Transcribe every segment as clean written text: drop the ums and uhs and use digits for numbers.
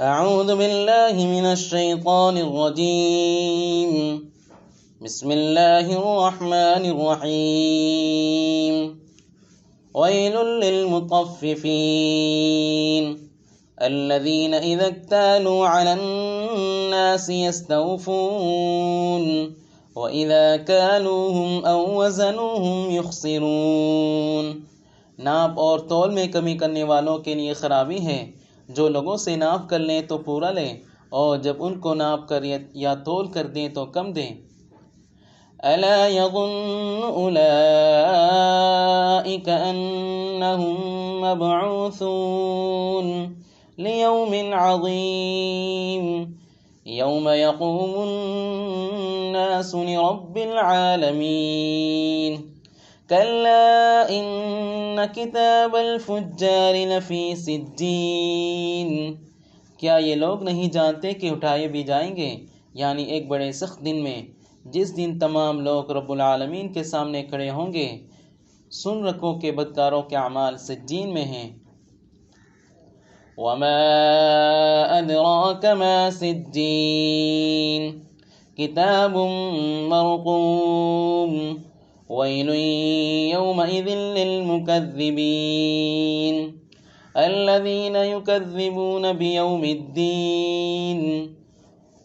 اعوذ باللہ من الشیطان الرجیم بسم اللہ الرحمن الرحیم ویل للمطففین الذین اذا اکتالوا علی الناس یستوفون وَإِذَا كَالُوهُمْ أَوْ وَزَنُوهُمْ يُخْسِرُونَ۔ ناپ اور تول میں کمی کرنے والوں کے لیے خرابی ہے، جو لوگوں سے ناپ کر لیں تو پورا لیں، اور جب ان کو ناپ کر یا تول کر دیں تو کم دیں۔ أَلَا يَظُنُّ أُولَئِكَ أَنَّهُمْ مَبْعُوثُونَ لِيَوْمٍ عَظِيمٍ يَوْمَ يَقُومُ النَّاسُ لِرَبِّ الْعَالَمِينَ كَلَّا إِنَّ كِتَابَ الْفُجَّارِ لَفِي سِجِّينٍ۔ کیا یہ لوگ نہیں جانتے کہ اٹھائے بھی جائیں گے، یعنی ایک بڑے سخت دن میں، جس دن تمام لوگ رب العالمین کے سامنے کھڑے ہوں گے۔ سن رکھو کہ بدکاروں کے اعمال سجین میں ہیں۔ وَمَا أَدْرَاكَ مَا سِجِّينٌ كِتَابٌ مَّرْقُومٌ وَيْلٌ يَوْمَئِذٍ لِّلْمُكَذِّبِينَ الَّذِينَ يُكَذِّبُونَ بِيَوْمِ الدِّينِ۔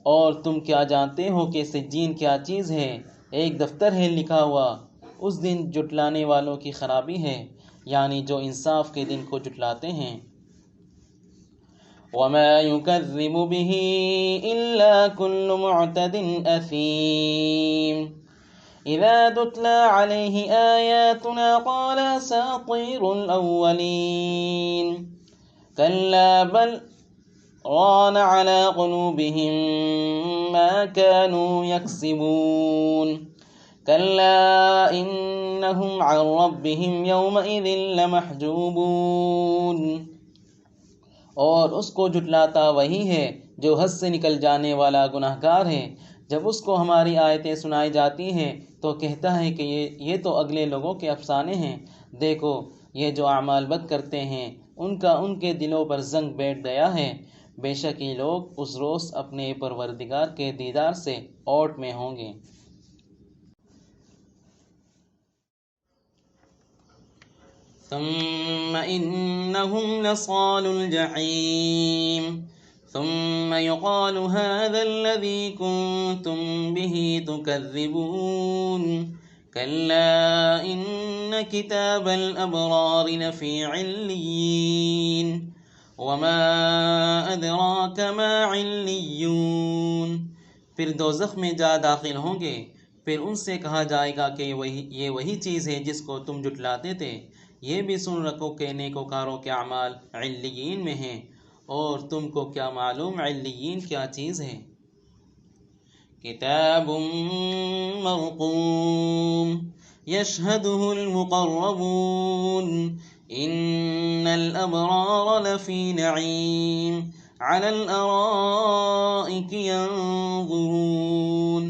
اور تم کیا جانتے ہو کہ سجین کیا چیز ہے؟ ایک دفتر ہے لکھا ہوا، اس دن جٹلانے والوں کی خرابی ہے، یعنی جو انصاف کے دن کو جٹلاتے ہیں۔ وَمَا يُكَذِّبُ بِهِ إِلَّا كُلُّ مُعْتَدٍ أَثِيمٍ إِذَا تُتْلَى عَلَيْهِ آيَاتُنَا قَالَ أَسَاطِيرُ الْأَوَّلِينَ كَلَّا بَلْ رَانَ عَلَى قُلُوبِهِم مَّا كَانُوا يَكْسِبُونَ كَلَّا إِنَّهُمْ عَن رَّبِّهِمْ يَوْمَئِذٍ لَّمَحْجُوبُونَ۔ اور اس کو جھٹلاتا وہی ہے جو حد سے نکل جانے والا گناہگار ہے۔ جب اس کو ہماری آیتیں سنائی جاتی ہیں تو کہتا ہے کہ یہ تو اگلے لوگوں کے افسانے ہیں۔ دیکھو، یہ جو اعمال بد کرتے ہیں ان کا ان کے دلوں پر زنگ بیٹھ گیا ہے۔ بے شک یہ لوگ اس روز اپنے پروردگار کے دیدار سے اوٹ میں ہوں گے۔ ثم إنهم لصالوا الجحيم ثم يقال هذا الذي كنتم به تكذبون كلا إن كتاب الأبرار لفي عليين وما أدراك ما عليون۔ پھر دوزخ میں جا داخل ہوں گے، پھر ان سے کہا جائے گا کہ یہ وہی چیز ہے جس کو تم جھٹلاتے تھے۔ یہ بھی سن رکھو کہ نیکوکاروں کے اعمال علیین میں ہیں، اور تم کو کیا معلوم علیین کیا چیز ہے؟ کتاب مرقوم یشہدہ المقربون ان الابرار لفی نعیم علی الارائک ینظرون۔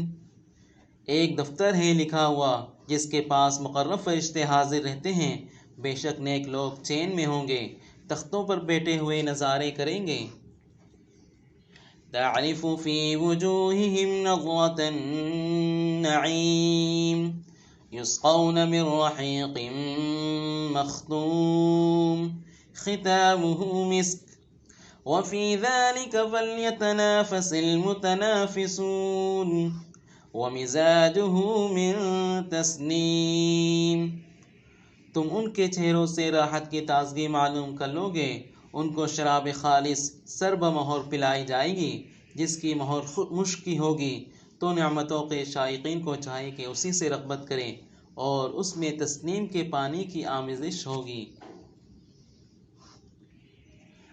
ایک دفتر ہے لکھا ہوا جس کے پاس مقرب فرشتے حاضر رہتے ہیں۔ بے شک نیک لوگ چین میں ہوں گے، تختوں پر بیٹھے ہوئے نظارے کریں گے۔ تعرف فی وجوہہم نضرۃ النعیم یسقون من رحیق مختوم ختامہ مسک وفی ذلک فلیتنافس المتنافسون ومزاجہ من تسنیم۔ تم ان کے چہروں سے راحت کی تازگی معلوم کر لو گے۔ ان کو شراب خالص سرب مہر پلائی جائے گی جس کی مہر مشک کی ہوگی۔ تو نعمتوں کے شائقین کو چاہیے کہ اسی سے رغبت کریں، اور اس میں تسنیم کے پانی کی آمیزش ہوگی۔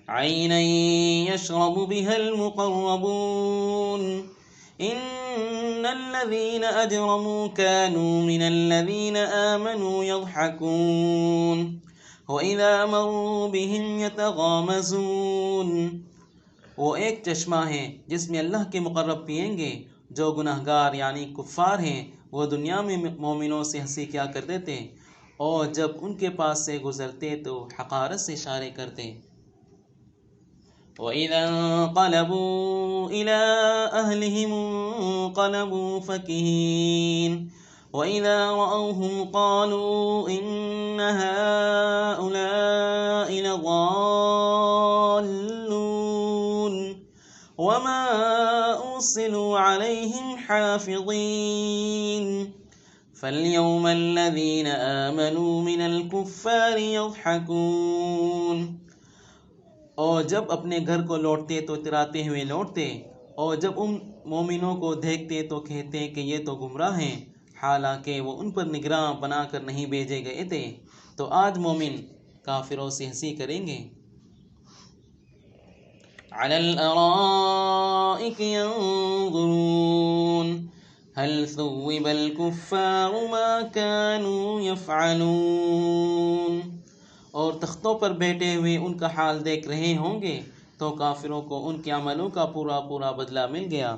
عینا یشرب بها المقربون ان الذين اجرموا كانوا من الذين آمنوا يضحكون واذا مروا بهم يتغامزون۔ وہ ایک چشمہ ہے جس میں اللہ کے مقرب پئیں گے۔ جو گناہگار یعنی کفار ہیں وہ دنیا میں مومنوں سے ہنسی کیا کرتے تھے، اور جب ان کے پاس سے گزرتے تو حقارت سے اشارے کرتے۔ وَإِذَا انقلبوا إِلَىٰ أَهْلِهِمُ انقلبوا فَكِهِينَ وَإِذَا رَأَوْهُمْ قَالُوا إِنَّ هَٰؤُلَاءِ لَضَالُّونَ وَمَا أُرْسِلُوا عَلَيْهِمْ حَافِظِينَ فَالْيَوْمَ الَّذِينَ آمَنُوا مِنَ الْكُفَّارِ يَضْحَكُونَ۔ اور جب اپنے گھر کو لوٹتے تو اتراتے ہوئے لوٹتے، اور جب ان مومنوں کو دیکھتے تو کہتے کہ یہ تو گمراہ ہیں، حالانکہ وہ ان پر نگراں بنا کر نہیں بھیجے گئے تھے۔ تو آج مومن کافروں سے ہنسی کریں گے۔ علی الارائک ینظرون هل ثوب الکفار ما كانوا یفعلون۔ اور تختوں پر بیٹھے ہوئے ان کا حال دیکھ رہے ہوں گے تو کافروں کو ان کے عملوں کا پورا پورا بدلہ مل گیا۔